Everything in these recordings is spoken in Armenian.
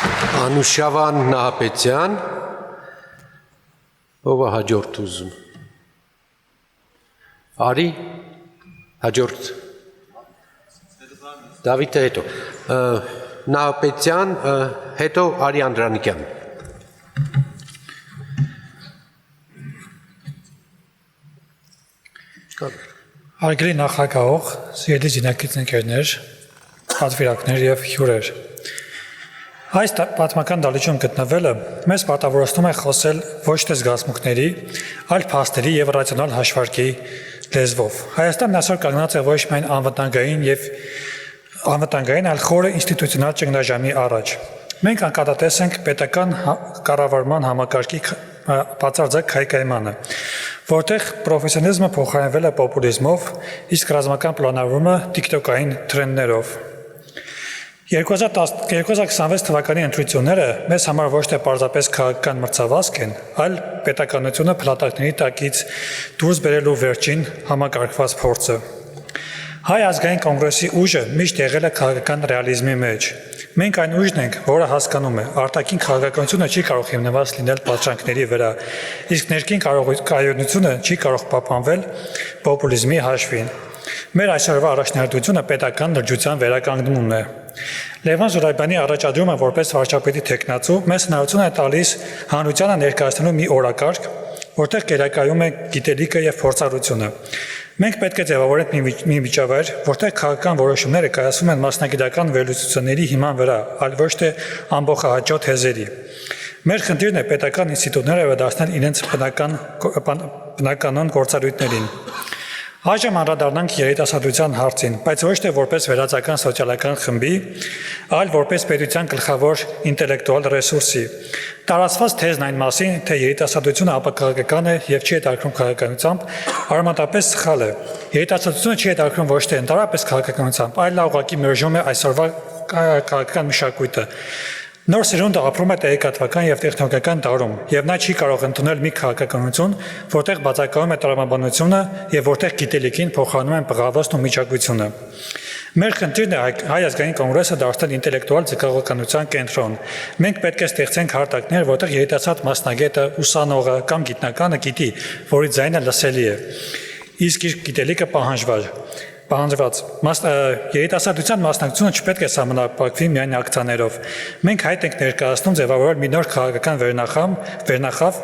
Անուշավան Նահապետյան, ով է հաջորդ ուզում։ Արի, հաջորդ։ Դավիթը հետո։ Նահապետյան, հետո Արի Անդրանիկյան։ Հարգելի նախագահող, սիրելի զինակից ընկերներ, պատվիրակներ և հյուրեր։ Այս պատմական դահլիճում գտնվելը մեզ պարտավորեցնում է խոսել ոչ թե զգացմունքների, այլ փաստերի և ռացիոնալ հաշվարկի լեզվով։ Հայաստանն այսօր կանգնած է ոչ միայն անվտանգային, այլ խորը ինստիտուցիոնալ ճգնաժամի առաջ։ Մենք անկատատես ենք պետական կառավարման համակարգի բացարձակ քայքայմանը, որտեղ պրոֆեսիոնալիզմը փոխարինվել է պոպուլիզմով, իսկ ռազմական պլանավորումը տիկտոկային թրենդներով։ 2026 թվականի ընտրությունները մեզ համար ոչ թե պարզապես քաղաքական մրցավազք են, այլ պետականությունը փլատակների տակից դուրս բերելու վերջին համակարգված փորձը։ Հայ ազգային կոնգրեսի ուժը միշտ եղել է քաղաքական ռեալիզմի մեջ։ Մենք այն ուժն ենք, որը հասկանում է, արտաքին քաղաքականությունը չի կարող հիմնված լինել պատշանքների վրա, իսկ ներքին կայունությունը չի կարող պահպանվել պոպուլիզմի հաշվին։ Մեր այսօրվա առաջնահերթությունը պետական լրջության վերականգնումն է։ Լևոն Զուրաբյանի առաջադրումը որպես վարչապետի թեկնածու մեզ հնարավորություն է տալիս հանրությանը ներկայացնելու մի օրակարգ, որտեղ գերակայում է գիտելիքը և փորձառությունը։ Մենք պետք է ձևավորենք մի միջավայր, որտեղ քաղաքական որոշումները կայացվում են մասնագիտական վերլուծությունների հիման վրա, այլ ոչ թե ամբողջահաճո թեզերի։ Մեր խնդիրն է պետական ինստիտուտները վերադարձնել իրենց բնականon գործառույթներին։ Այժմ անդրադառնանք երիտասարդության հարցին, բայց ոչ թե որպես վերացական սոցիալական խմբի, այլ որպես պետության գլխավոր ինտելեկտուալ ռեսուրսի։ Տարածված թեզն այն մասին, թե երիտասարդությունը ապաքաղաքական է և չի հետաքրքրում քաղաքականությամբ, արմատապես սխալ է։ Երիտասարդությունը չի հետաքրքրում ոչ թե ընդհանրապես քաղաքականությամբ, այլ նա ուղղակի մերժում է այսօրվա քաղաքական մշակույթը։ Նոր սերունդը ապրում է տեղեկատվական և տեխնոլոգիական դարում, և նա չի կարող ընդունել մի քաղաքականություն, որտեղ բացակայում է տրամաբանությունը և որտեղ գիտելիքին փոխարինում են բղավազդն ու միջագությունը։ Մեր խնդիրն է Հայ ազգային կոնգրեսը դարձնել ինտելեկտուալ ձգողականության կենտրոն։ Մենք պետք է ստեղծենք հարթակներ, որտեղ երիտասարդ մասնագետը, ուսանողը կամ գիտնականը գիտի, որի ձայնը լսելի է, իսկ իր գիտելիքը պահանջված։ Երիտասարդության մասնակցությունը չպետք է սահմանափակվի միայն ակցիաներով։ Մենք հայտ ենք ներկայացնում ձևավորել մի նոր քաղաքական վերնախավ,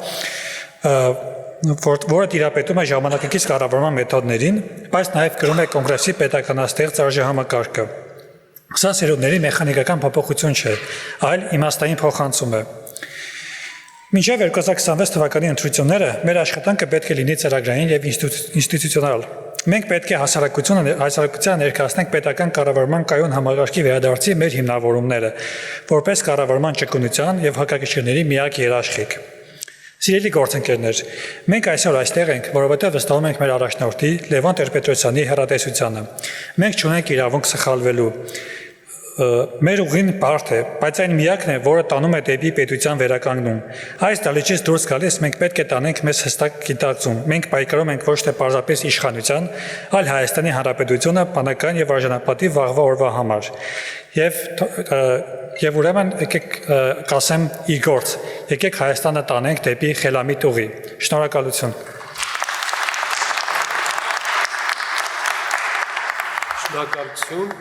որը տիրապետում է ժամանակակից կառավարման մեթոդներին, բայց նաև կրում է կոնգրեսի պետականաստեղծ արժեհամակարգը։ Սա սերունդների մեխանիկական փոփոխություն չէ, այլ իմաստային փոխանցում է։ Մինչև 2026 թվականի ընտրությունները մեր աշխատանքը պետք է լինի ծրագրային և ինստիտուցիոնալ։ Մենք պետք է հասարակությանը ներկայացնենք պետական կառավարման կայուն համակարգի վերադարձի մեր հիմնավորումները, որպես կառավարման ճկունության և հակակշիռների միակ երաշխիք։ Սիրելի գործընկերներ, մենք այսօր այստեղ ենք, որովհետև վստահում ենք մեր առաջնորդի Լևոն Տեր-Պետրոսյանի հեռատեսությանը։ Մենք չունենք իրավունք սխալվելու։ Մեր ուղին բարդ է, բայց այն միակն է, որը տանում է դեպի պետության վերականգնում։ Այս դահլիճից դուրս գալիս մենք պետք է տանենք մեզ հստակ գիտակցում։ Մենք պայքարում ենք ոչ թե պարզապես իշխանության, այլ Հայաստանի Հանրապետությունը բանական և արժանապատիվ վաղվա օրվա համար։ Եվ ուրեմն եկեք կասեմ ի գործ, եկեք Հայաստանը տանենք դեպի խելամիտ ուղի։ Շնորհակալություն։ Շնորհակալություն։